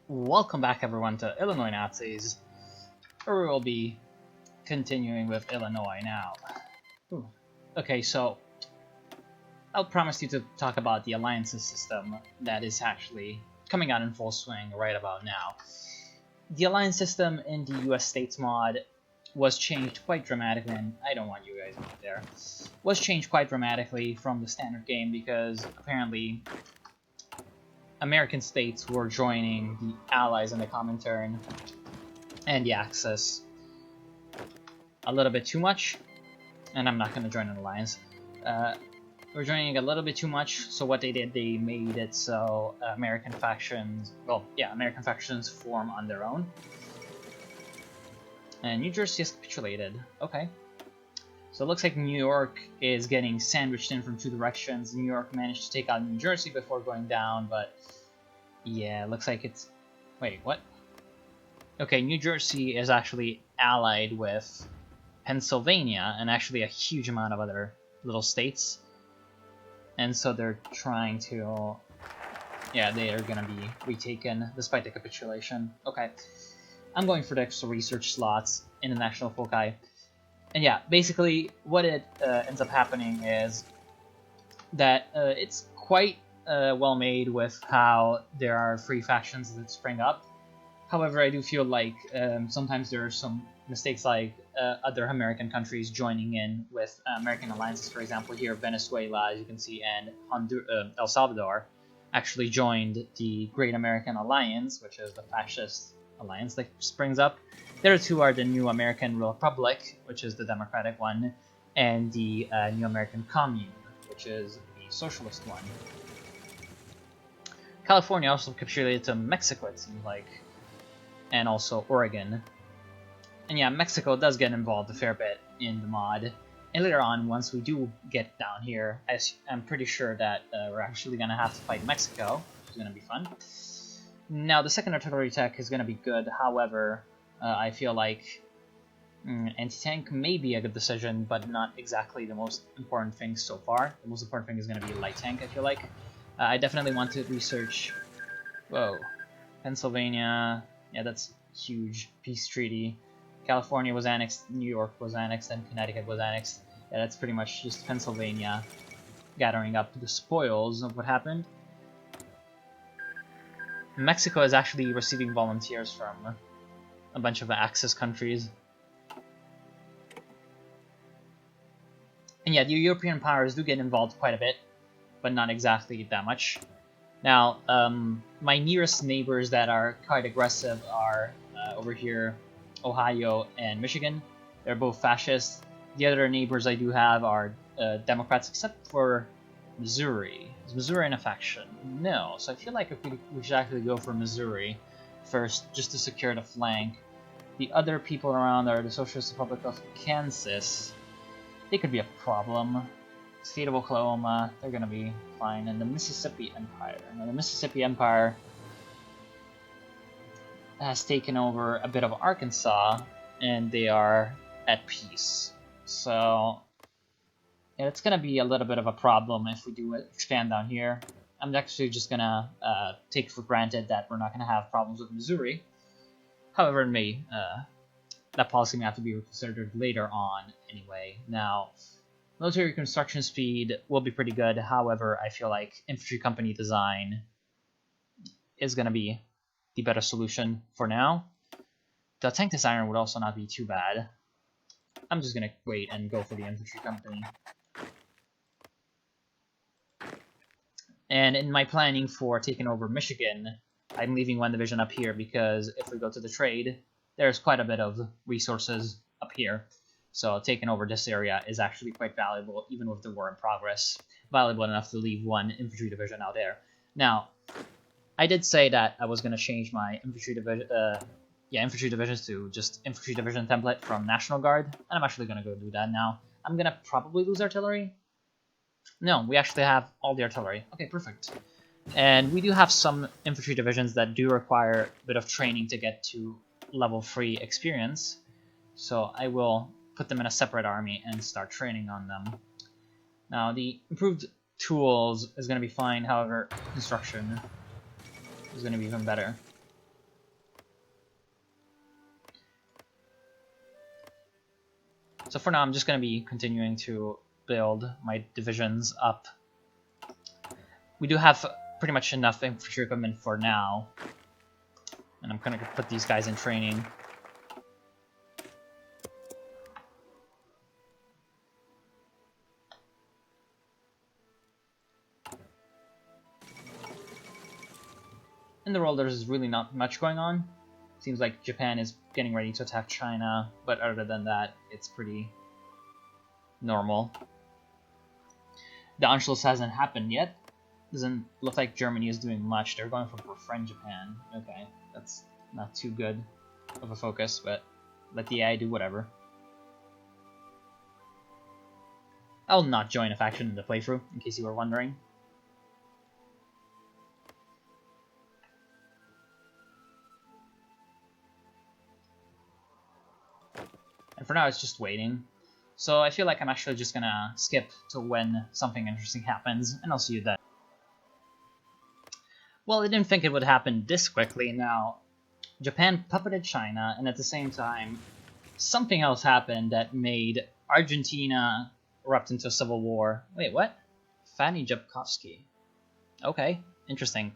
Welcome back everyone to Illinois Nazis, where we will be continuing with Illinois now. Ooh. Okay, so I'll promise you to talk about the alliances system that is actually coming out in full swing right about now. The alliance system in the US States mod was changed quite dramatically, and I don't want you guys out there, was changed quite dramatically from the standard game because apparently American states were joining the Allies in the Comintern and the Axis a little bit too much, and I'm not going to join an alliance. We're joining a little bit too much, so what they did, they made it so American factions form on their own. And New Jersey has capitulated. Okay. So it looks like New York is getting sandwiched in from two directions. New York managed to take out New Jersey before going down, but yeah, it looks like it's... Wait, what? Okay, New Jersey is actually allied with Pennsylvania and actually a huge amount of other little states. And so they're trying to... Yeah, they are going to be retaken despite the capitulation. Okay. I'm going for the extra research slots in the National Foci. And yeah, basically what it ends up happening is that it's quite well made with how there are free factions that spring up. However, I do feel like sometimes there are some mistakes, like other American countries joining in with American alliances. For example, here Venezuela, as you can see, and El Salvador actually joined the Great American Alliance, which is the fascist alliance that springs up. The other two are the New American Republic, which is the democratic one, and the New American Commune, which is the socialist one. California also capitulated to Mexico, it seems like, and also Oregon. And yeah, Mexico does get involved a fair bit in the mod. And later on, once we do get down here, I'm pretty sure that we're actually going to have to fight Mexico, which is going to be fun. Now, the second artillery tech is going to be good. However, I feel like anti-tank may be a good decision, but not exactly the most important thing so far. The most important thing is going to be light tank, I feel like. I definitely want to research... Whoa. Pennsylvania... Yeah, that's huge. Peace treaty. California was annexed, New York was annexed, and Connecticut was annexed. Yeah, that's pretty much just Pennsylvania gathering up the spoils of what happened. Mexico is actually receiving volunteers from a bunch of Axis countries. And yeah, the European powers do get involved quite a bit, but not exactly that much. Now, my nearest neighbors that are quite aggressive are over here, Ohio and Michigan. They're both fascist. The other neighbors I do have are Democrats, except for Missouri. Is Missouri in a faction? No. So I feel like if we should actually go for Missouri first, just to secure the flank. The other people around are the Socialist Republic of Kansas. They could be a problem. State of Oklahoma, they're gonna be fine. And the Mississippi Empire. Now, the Mississippi Empire has taken over a bit of Arkansas, and they are at peace. So yeah, it's gonna be a little bit of a problem if we do expand down here. I'm actually just gonna take for granted that we're not gonna have problems with Missouri. However, it may that policy may have to be reconsidered later on anyway. Now, military construction speed will be pretty good. However, I feel like infantry company design is gonna be the better solution for now. The tank designer would also not be too bad. I'm just gonna wait and go for the infantry company. And in my planning for taking over Michigan, I'm leaving one division up here because if we go to the trade, there's quite a bit of resources up here. So taking over this area is actually quite valuable, even with the war in progress. Valuable enough to leave one infantry division out there. Now, I did say that I was going to change my infantry divisions to just infantry division template from National Guard, and I'm actually going to go do that now. I'm going to probably lose artillery. No, we actually have all the artillery. Okay, perfect. And we do have some infantry divisions that do require a bit of training to get to level 3 experience. So I will put them in a separate army and start training on them. Now, the improved tools is going to be fine, however, construction is going to be even better. So for now, I'm just going to be continuing to build my divisions up. We do have pretty much enough infantry equipment for now. And I'm going to put these guys in training. In the world, there's really not much going on. Seems like Japan is getting ready to attack China, but other than that, it's pretty normal. The Anschluss hasn't happened yet. Doesn't look like Germany is doing much. They're going for friend Japan. Okay, that's not too good of a focus, but let the AI do whatever. I'll not join a faction in the playthrough, in case you were wondering. And for now, it's just waiting. So I feel like I'm actually just gonna skip to when something interesting happens, and I'll see you then. Well, I didn't think it would happen this quickly. Now, Japan puppeted China, and at the same time, something else happened that made Argentina erupt into a civil war. Wait, what? Fanny Jabkovsky. Okay, interesting.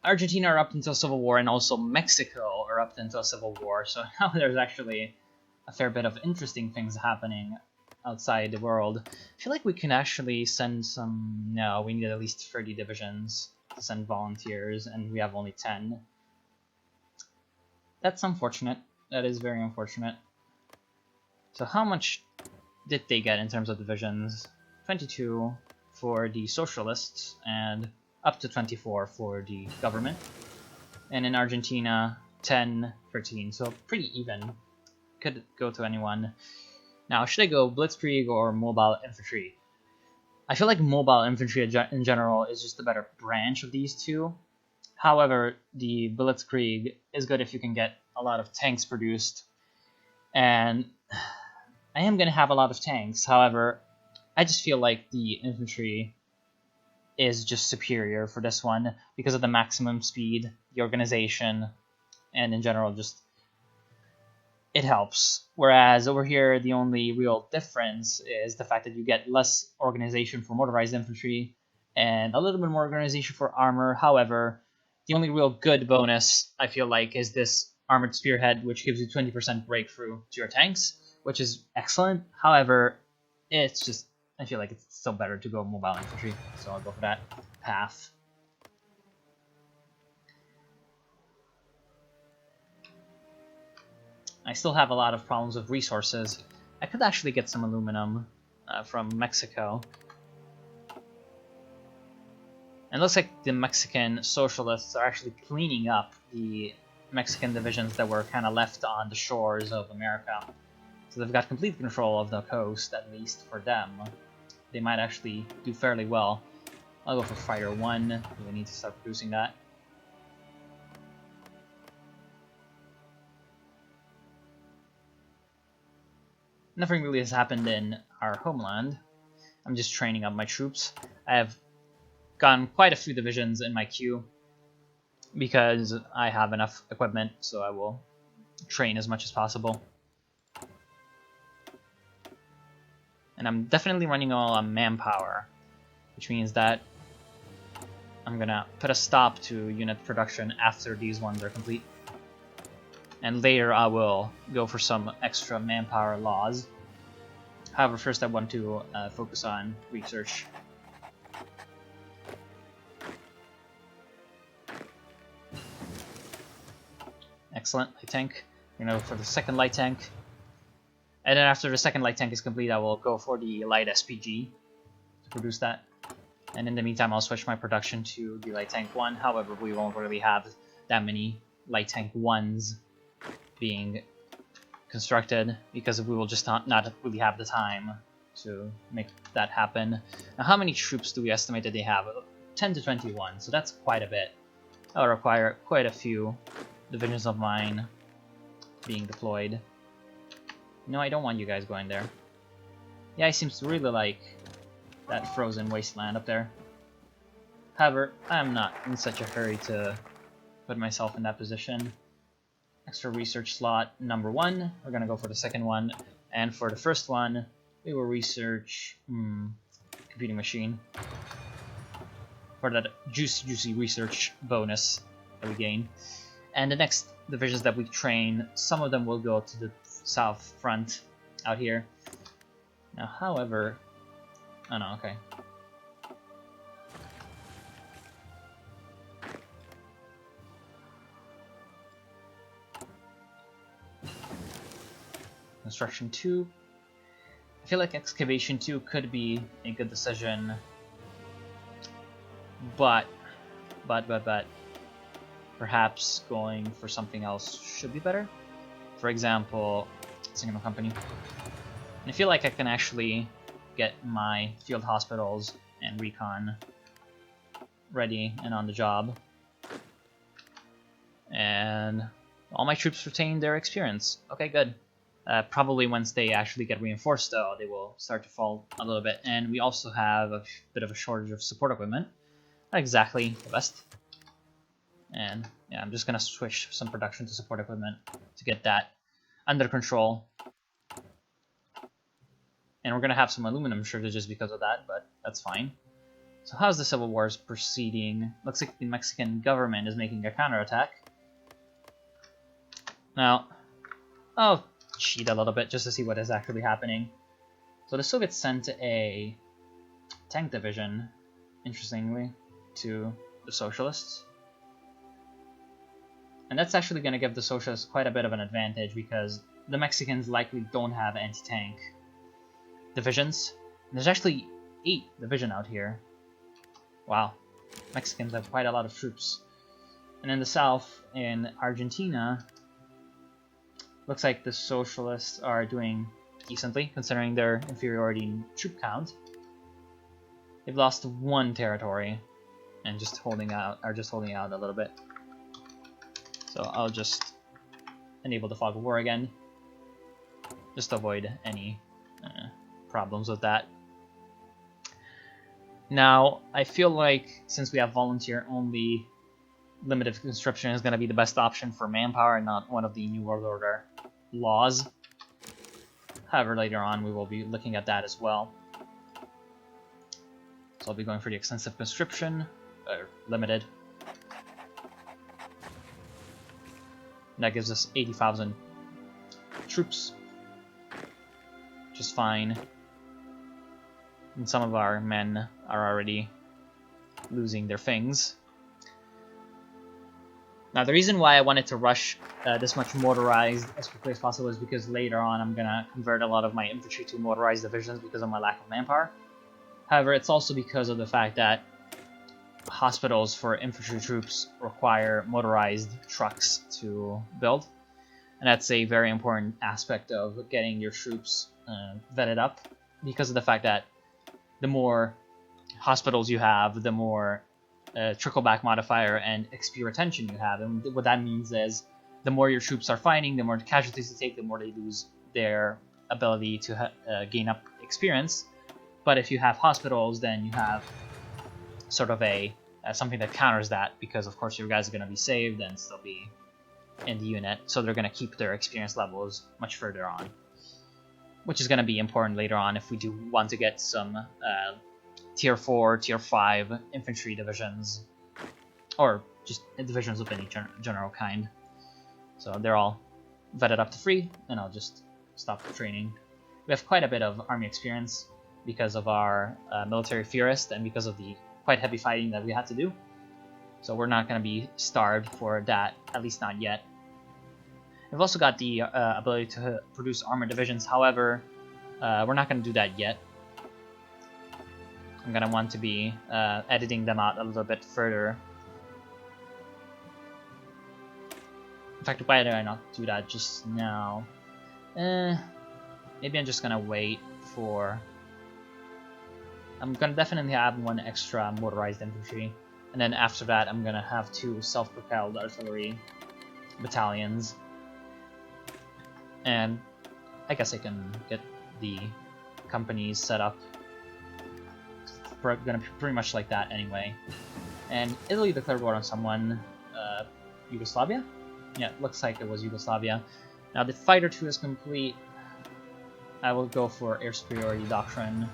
Argentina erupted into a civil war, and also Mexico erupted into a civil war, so now there's actually a fair bit of interesting things happening outside the world. I feel like we can actually send some... No, we need at least 30 divisions to send volunteers, and we have only 10. That's unfortunate. That is very unfortunate. So how much did they get in terms of divisions? 22 for the socialists, and up to 24 for the government. And in Argentina, 10, 13, so pretty even. Could go to anyone. Now, should I go Blitzkrieg or Mobile Infantry? I feel like Mobile Infantry in general is just the better branch of these two. However, the Blitzkrieg is good if you can get a lot of tanks produced. And I am going to have a lot of tanks. However, I just feel like the infantry is just superior for this one because of the maximum speed, the organization, and in general just it helps. Whereas over here, the only real difference is the fact that you get less organization for motorized infantry and a little bit more organization for armor. However, the only real good bonus, I feel like, is this armored spearhead, which gives you 20% breakthrough to your tanks, which is excellent. However, it's just, I feel like it's still better to go mobile infantry, so I'll go for that path. I still have a lot of problems with resources. I could actually get some aluminum from Mexico. And it looks like the Mexican socialists are actually cleaning up the Mexican divisions that were kind of left on the shores of America. So they've got complete control of the coast, at least for them. They might actually do fairly well. I'll go for Fighter 1. We need to start producing that. Nothing really has happened in our homeland. I'm just training up my troops. I have gotten quite a few divisions in my queue because I have enough equipment, so I will train as much as possible. And I'm definitely running all on manpower, which means that I'm gonna put a stop to unit production after these ones are complete. And later I will go for some extra manpower laws. However, first I want to focus on research. Excellent, light tank. I'm gonna go for the second light tank. And then after the second light tank is complete, I will go for the light SPG to produce that. And in the meantime, I'll switch my production to the light tank 1. However, we won't really have that many light tank 1s being constructed because we will just not really have the time to make that happen. Now, how many troops do we estimate that they have? 10 to 21, so that's quite a bit. That'll require quite a few divisions of mine being deployed. No, I don't want you guys going there. Yeah, he seems to really like that frozen wasteland up there. However, I'm not in such a hurry to put myself in that position. Extra research slot number 1. We're gonna go for the second one, And for the first one, we will research computing machine for that juicy research bonus that we gain. And the next divisions that we train, some of them will go to the south front out here. Now, however, oh no, okay. Construction 2. I feel like excavation 2 could be a good decision, but perhaps going for something else should be better. For example, signal company. And I feel like I can actually get my field hospitals and recon ready and on the job. And all my troops retain their experience. Okay, good. Probably once they actually get reinforced, though, they will start to fall a little bit. And we also have a bit of a shortage of support equipment. Not exactly the best. And yeah, I'm just going to switch some production to support equipment to get that under control. And we're going to have some aluminum shortages because of that, but that's fine. So how's the Civil Wars proceeding? Looks like the Mexican government is making a counterattack. Now, I'll cheat a little bit just to see what is actually happening. So the Soviets sent a tank division, interestingly, to the Socialists. And that's actually going to give the Socialists quite a bit of an advantage because the Mexicans likely don't have anti-tank divisions. And there's actually 8 divisions out here. Wow. Mexicans have quite a lot of troops. And in the south, in Argentina, looks like the Socialists are doing decently, considering their inferiority in troop count. They've lost 1 territory, and just holding out a little bit. So I'll just enable the fog of war again, just to avoid any problems with that. Now, I feel like since we have volunteer only, limited conscription is going to be the best option for manpower and not one of the New World Order laws. However, later on we will be looking at that as well. So I'll be going for the extensive conscription, or limited. That gives us 80,000 troops, which is fine. And some of our men are already losing their things. Now, the reason why I wanted to rush this much motorized as quickly as possible is because later on I'm going to convert a lot of my infantry to motorized divisions because of my lack of manpower. However, it's also because of the fact that hospitals for infantry troops require motorized trucks to build. And that's a very important aspect of getting your troops vetted up, because of the fact that the more hospitals you have, the more trickle-back modifier and XP retention you have. And what that means is the more your troops are fighting, the more casualties they take, the more they lose their ability to gain up experience. But if you have hospitals, then you have sort of a something that counters that, because of course your guys are going to be saved and still be in the unit, so they're going to keep their experience levels much further on, which is going to be important later on if we do want to get some tier 4, tier 5 infantry divisions, or just divisions of any general kind. So they're all vetted up to 3, and I'll just stop the training. We have quite a bit of army experience because of our military theorist and because of the quite heavy fighting that we had to do. So we're not going to be starved for that, at least not yet. We've also got the ability to produce armored divisions. However, we're not going to do that yet. I'm going to want to be editing them out a little bit further. In fact, why did I not do that just now? Maybe I'm just going to wait for... I'm going to definitely have 1 extra motorized infantry. And then after that, I'm going to have 2 self-propelled artillery battalions. And I guess I can get the companies set up. We're going to be pretty much like that anyway. And Italy declared war on someone. Yugoslavia? Yeah, it looks like it was Yugoslavia. Now the Fighter 2 is complete. I will go for air superiority doctrine.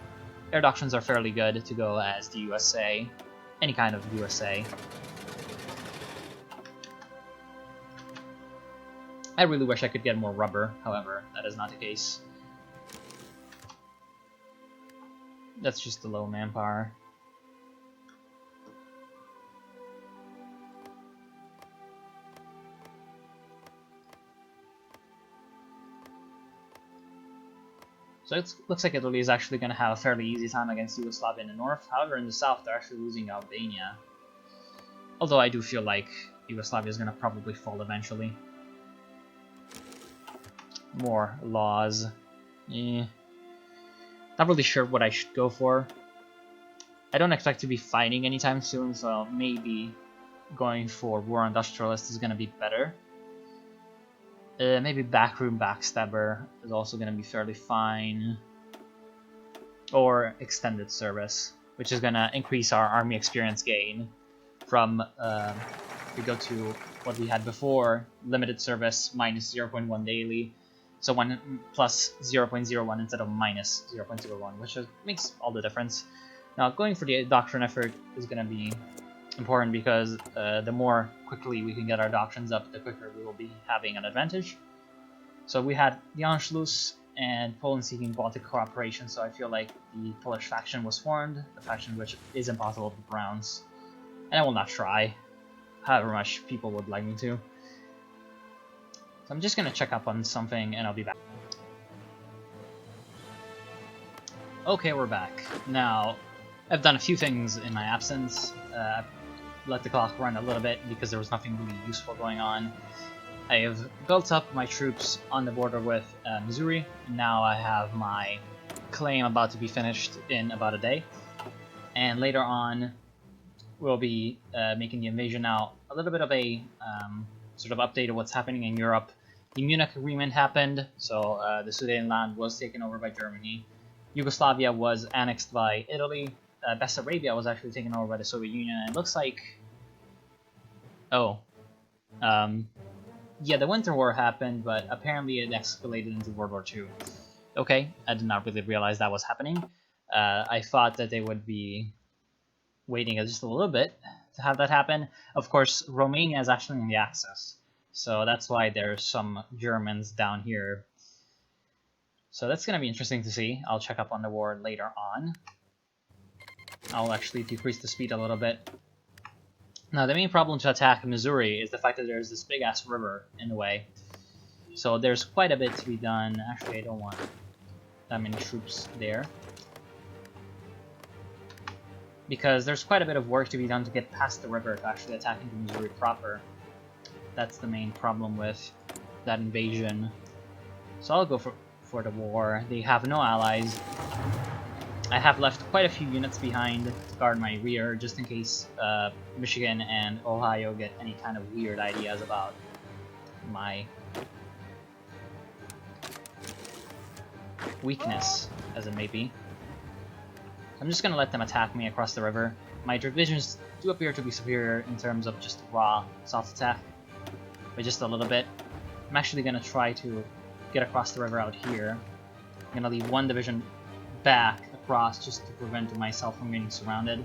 Air doctrines are fairly good to go as the USA, any kind of USA. I really wish I could get more rubber, however, that is not the case. That's just the low manpower. So it looks like Italy is actually going to have a fairly easy time against Yugoslavia in the north. However, in the south, they're actually losing Albania. Although I do feel like Yugoslavia is going to probably fall eventually. More laws. Not really sure what I should go for. I don't expect to be fighting anytime soon, so maybe going for War Industrialist is going to be better. Maybe Backroom Backstabber is also going to be fairly fine. Or Extended Service, which is going to increase our army experience gain from, if we go to what we had before, Limited Service minus 0.1 daily. So 1 plus 0.01 instead of minus 0.01, which makes all the difference. Now, going for the doctrine effort is going to be important because the more quickly we can get our doctrines up, the quicker we will be having an advantage. So we had the Anschluss and Poland seeking Baltic cooperation, so I feel like the Polish faction was formed, a faction which is impossible to pronounce. And I will not try, however much people would like me to. So I'm just going to check up on something and I'll be back. Okay, we're back. Now, I've done a few things in my absence. Let the clock run a little bit because there was nothing really useful going on. I have built up my troops on the border with Missouri, and now I have my claim about to be finished in about a day. And later on, we'll be making the invasion. Now, a little bit of a sort of update of what's happening in Europe. The Munich Agreement happened, so the Sudetenland was taken over by Germany. Yugoslavia was annexed by Italy. Bessarabia was actually taken over by the Soviet Union, and it looks like... Oh. Yeah, the Winter War happened, but apparently it escalated into World War II. Okay, I did not really realize that was happening. I thought that they would be waiting just a little bit to have that happen. Of course, Romania is actually in the Axis, so that's why there's some Germans down here. So that's going to be interesting to see. I'll check up on the war later on. I'll actually decrease the speed a little bit. Now, the main problem to attack Missouri is the fact that there's this big-ass river in the way. So there's quite a bit to be done. Actually, I don't want that many troops there. Because there's quite a bit of work to be done to get past the river to actually attack into Missouri proper. That's the main problem with that invasion. So I'll go for the war. They have no allies. I have left quite a few units behind to guard my rear, just in case Michigan and Ohio get any kind of weird ideas about my weakness, as it may be. I'm just going to let them attack me across the river. My divisions do appear to be superior in terms of just raw soft attack, but just a little bit. I'm actually going to try to get across the river out here. I'm going to leave one division back across just to prevent myself from getting surrounded.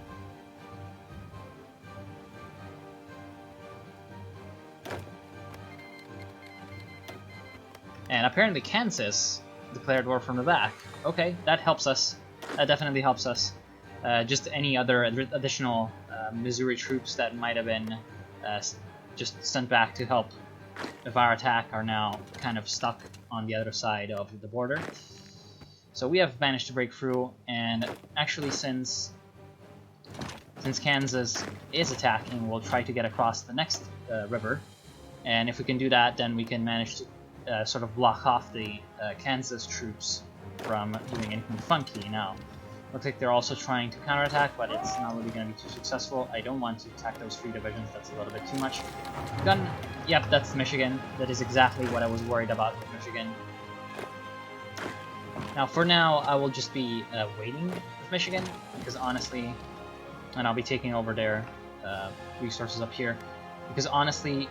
And apparently Kansas declared war from the back. Okay, that helps us. That definitely helps us. Just any other additional Missouri troops that might have been just sent back to help with our attack are now kind of stuck on the other side of the border. So we have managed to break through, and actually since Kansas is attacking, we'll try to get across the next river. And if we can do that, then we can manage to sort of block off the Kansas troops from doing anything funky. Now, looks like they're also trying to counterattack, but it's not really going to be too successful. I don't want to attack those 3 divisions, that's a little bit too much. Gun, yep, that's Michigan. That is exactly what I was worried about with Michigan. Now, for now, I will just be waiting with Michigan, because honestly, and I'll be taking over their resources up here, because honestly,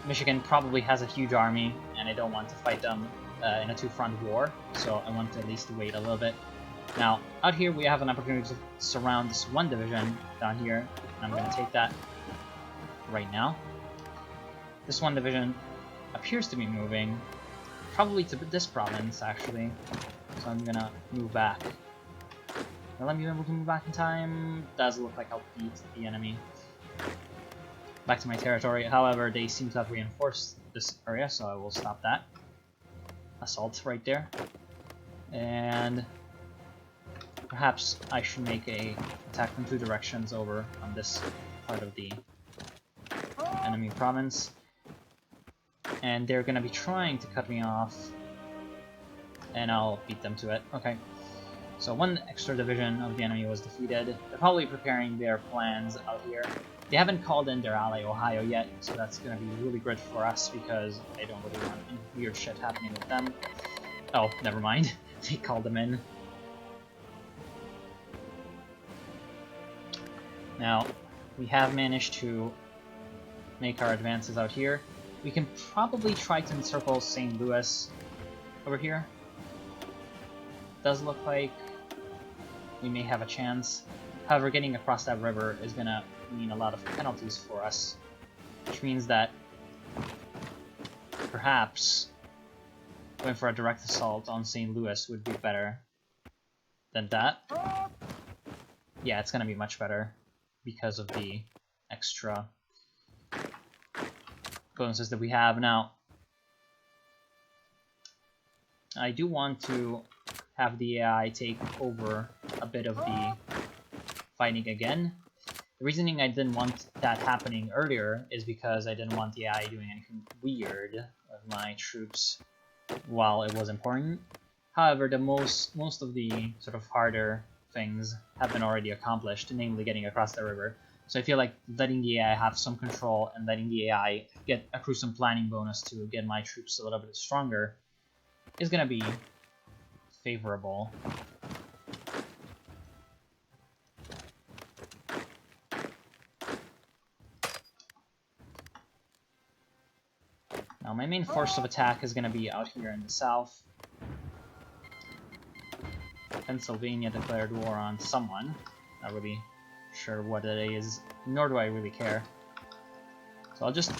Michigan probably has a huge army, and I don't want to fight them in a two-front war, so I want to at least wait a little bit. Now, out here we have an opportunity to surround this one division down here, and I'm going to take that right now. This one division appears to be moving, probably to this province, actually, so I'm going to move back. Will I be able to move back in time? Does look like I'll beat the enemy. Back to my territory. However, they seem to have reinforced this area, so I will stop that assault right there. And perhaps I should make a attack from two directions over on this part of the enemy province. And they're going to be trying to cut me off, and I'll beat them to it. Okay. So one extra division of the enemy was defeated. They're probably preparing their plans out here. They haven't called in their ally Ohio yet, so that's going to be really good for us because I don't really want any weird shit happening with them. Oh, never mind. They called them in. Now, we have managed to make our advances out here. We can probably try to encircle St. Louis over here. Does look like we may have a chance. However, getting across that river is going to mean a lot of penalties for us, which means that perhaps going for a direct assault on St. Louis would be better than that. Yeah, it's going to be much better because of the extra bonuses that we have. Now, I do want to have the AI take over a bit of the fighting again. The reasoning I didn't want that happening earlier is because I didn't want the AI doing anything weird with my troops while it was important. However, most of the sort of harder things have been already accomplished, namely getting across the river. So I feel like letting the AI have some control and letting the AI accrue some planning bonus to get my troops a little bit stronger is going to be favorable. Now my main force of attack is going to be out here in the south. Pennsylvania declared war on someone. Not really sure what it is, nor do I really care. So I'll just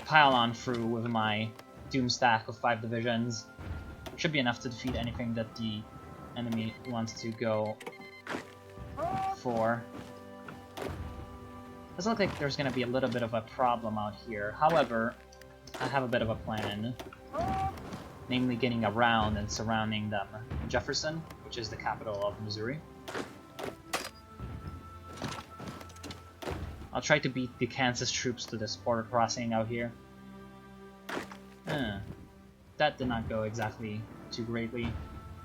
pile on through with my doom stack of 5 divisions. Should be enough to defeat anything that the enemy wants to go for. Does look like there's going to be a little bit of a problem out here. However, I have a bit of a plan. Namely getting around and surrounding them. Jefferson, which is the capital of Missouri. I'll try to beat the Kansas troops to this border crossing out here. That did not go exactly too greatly.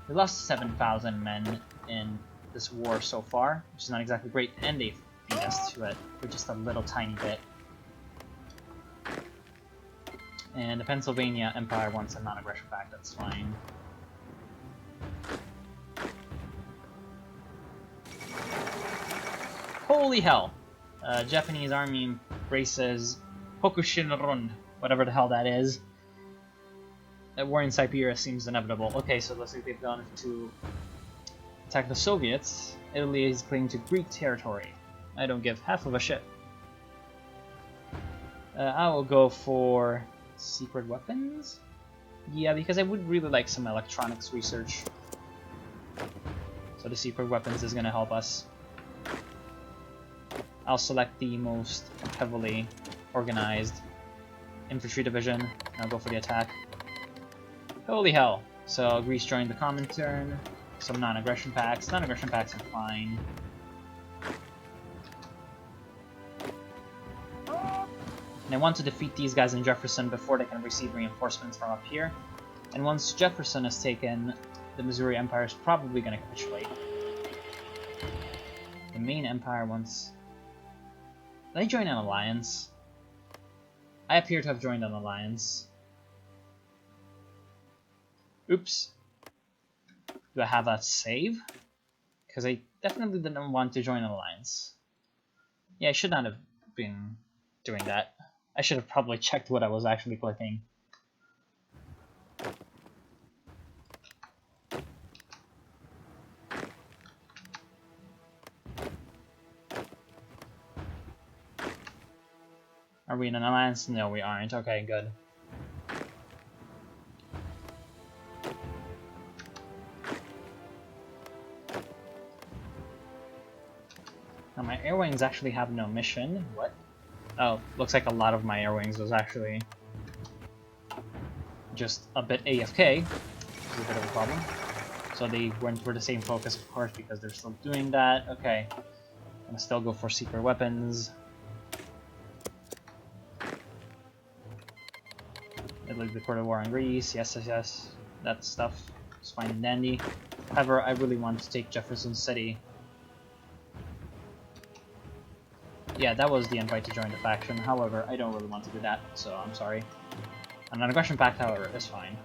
We lost 7,000 men in this war so far, which is not exactly great, and they beat us to it for just a little tiny bit. And the Pennsylvania Empire wants a non-aggression pact, that's fine. Holy hell! Japanese army embraces Hokushinrun, whatever the hell that is. A war in Siberia seems inevitable. Okay, so it looks like they've gone to attack the Soviets. Italy is clinging to Greek territory. I don't give half of a shit. I will go for secret weapons? Yeah, because I would really like some electronics research. So the secret weapons is going to help us. I'll select the most heavily organized infantry division, and I'll go for the attack. Holy hell! So Greece joined the Comintern, some non-aggression pacts. Non-aggression pacts are fine. And I want to defeat these guys in Jefferson before they can receive reinforcements from up here. And once Jefferson is taken, the Missouri Empire is probably going to capitulate. The main empire wants... Did I join an alliance? I appear to have joined an alliance. Oops. Do I have a save? Because I definitely didn't want to join an alliance. Yeah, I should not have been doing that. I should have probably checked what I was actually clicking. Are we in an alliance? No, we aren't. Okay, good. Now my air wings actually have no mission. What? Oh, looks like a lot of my air wings was actually just a bit AFK, which is a bit of a problem. So they went for the same focus, of course, because they're still doing that. Okay. I'm gonna still go for secret weapons. Italy declared a war on Greece. Yes, yes, yes. That stuff is fine and dandy. However, I really want to take Jefferson City. Yeah, that was the invite to join the faction. However, I don't really want to do that, so I'm sorry. A non-aggression pact, however, is fine.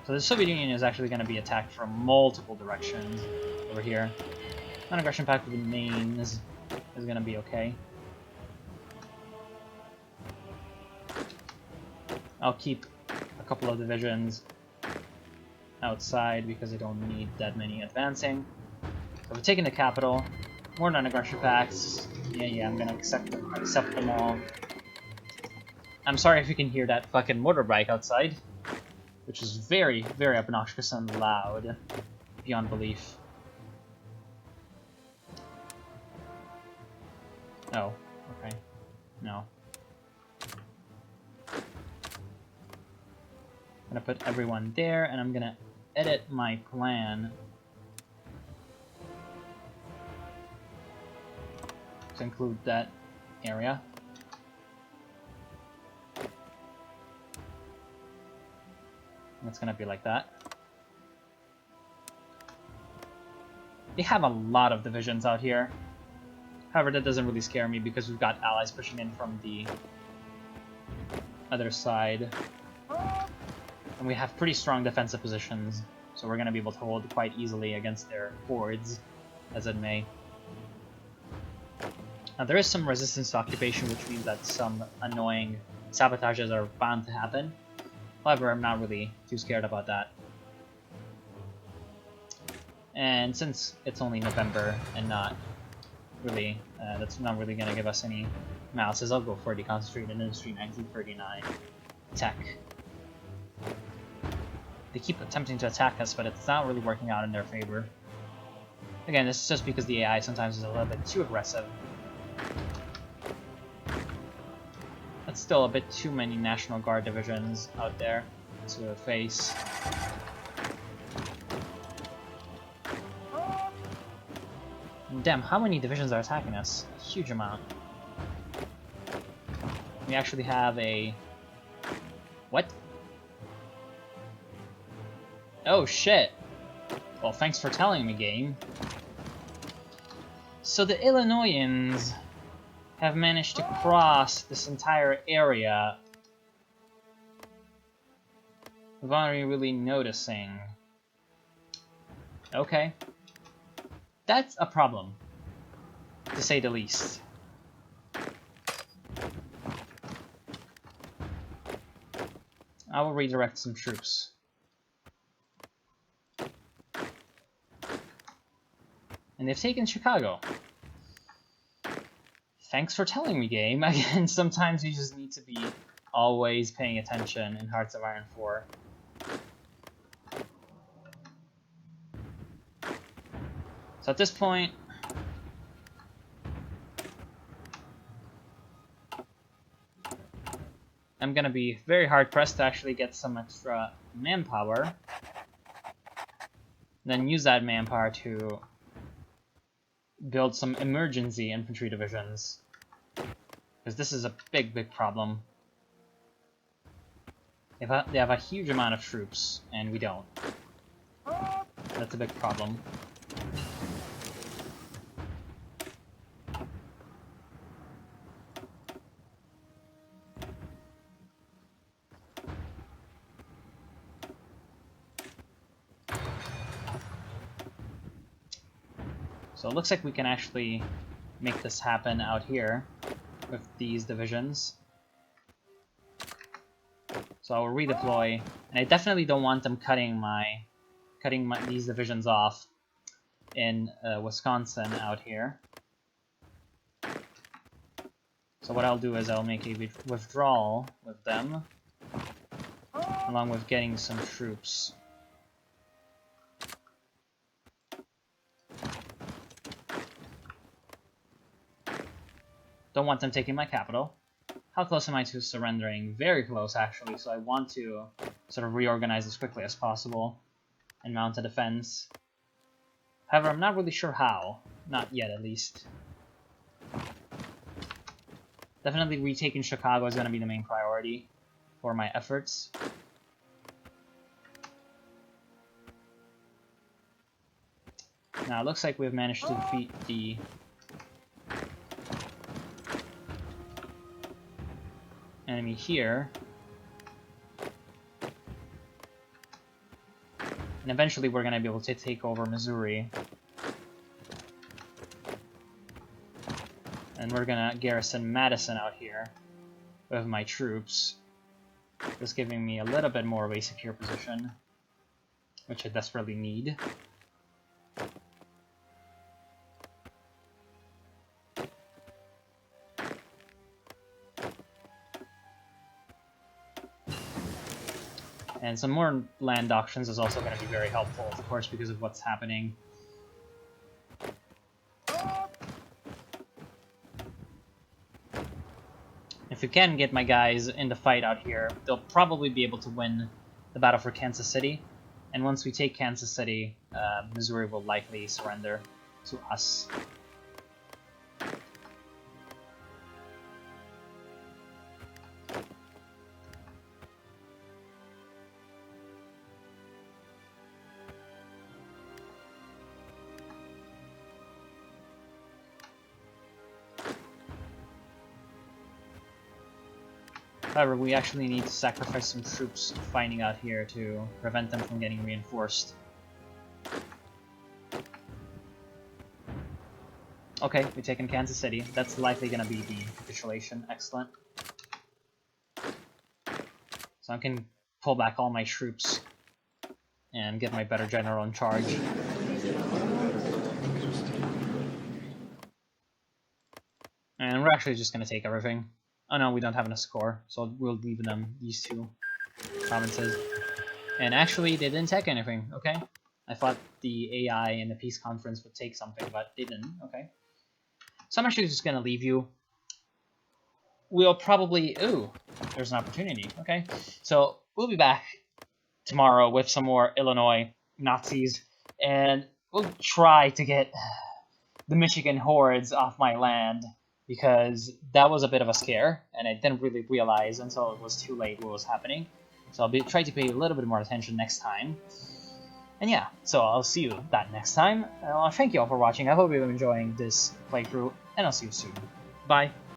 So the Soviet Union is actually going to be attacked from multiple directions over here. Non-aggression pact with the mains is going to be okay. I'll keep a couple of divisions outside because I don't need that many advancing. So we're taking the capital. More non-aggression pacts. Yeah, I'm gonna accept them all. I'm sorry if you can hear that fucking motorbike outside, which is very, very obnoxious and loud, beyond belief. Oh, okay. No. I'm gonna put everyone there, and I'm gonna edit my plan to include that area. It's gonna be like that. They have a lot of divisions out here. However, that doesn't really scare me because we've got allies pushing in from the other side. And we have pretty strong defensive positions, so we're going to be able to hold quite easily against their hordes, as it may. Now, there is some resistance to occupation, which means that some annoying sabotages are bound to happen. However, I'm not really too scared about that. And since it's only November and not really, that's not really going to give us any malices, I'll go for the Concentrated Industry 1939 tech. They keep attempting to attack us, but it's not really working out in their favor. Again, this is just because the AI sometimes is a little bit too aggressive. That's still a bit too many National Guard divisions out there to face. Damn, how many divisions are attacking us? A huge amount. We actually have a... What? Oh shit! Well, thanks for telling me, game. So the Illinoisans have managed to cross this entire area without really noticing. Okay. That's a problem, to say the least. I will redirect some troops. And they've taken Chicago. Thanks for telling me, game. Again, sometimes you just need to be always paying attention in Hearts of Iron 4. So at this point, I'm gonna be very hard pressed to actually get some extra manpower. Then use that manpower to build some emergency infantry divisions, because this is a big, big problem. They have a huge amount of troops, and we don't. That's a big problem. So it looks like we can actually make this happen out here with these divisions. So I will redeploy, and I definitely don't want them cutting these divisions off in Wisconsin out here. So what I'll do is I'll make a withdrawal with them, along with getting some troops. Don't want them taking my capital. How close am I to surrendering? Very close, actually, so I want to sort of reorganize as quickly as possible and mount a defense. However, I'm not really sure how. Not yet, at least. Definitely retaking Chicago is going to be the main priority for my efforts. Now, it looks like we've managed to defeat the enemy here. And eventually we're going to be able to take over Missouri. And we're going to garrison Madison out here with my troops. Just giving me a little bit more of a secure position, which I desperately need. And some more land auctions is also going to be very helpful, of course, because of what's happening. If we can get my guys in the fight out here, they'll probably be able to win the battle for Kansas City. And once we take Kansas City, Missouri will likely surrender to us. However, we actually need to sacrifice some troops fighting out here to prevent them from getting reinforced. Okay, we've taken Kansas City. That's likely going to be the capitulation. Excellent. So I can pull back all my troops and get my better general in charge. And we're actually just going to take everything. Oh no, we don't have enough score, so we'll leave them these two provinces. And actually, they didn't take anything, okay? I thought the AI in the peace conference would take something, but they didn't, okay? So I'm actually just gonna leave you. We'll probably... Ooh, there's an opportunity, okay? So we'll be back tomorrow with some more Illinois Nazis, and we'll try to get the Michigan hordes off my land, because that was a bit of a scare, and I didn't really realize until it was too late what was happening. So I'll be trying to pay a little bit more attention next time. And yeah, so I'll see you that next time. Thank you all for watching. I hope you're enjoying this playthrough, and I'll see you soon. Bye.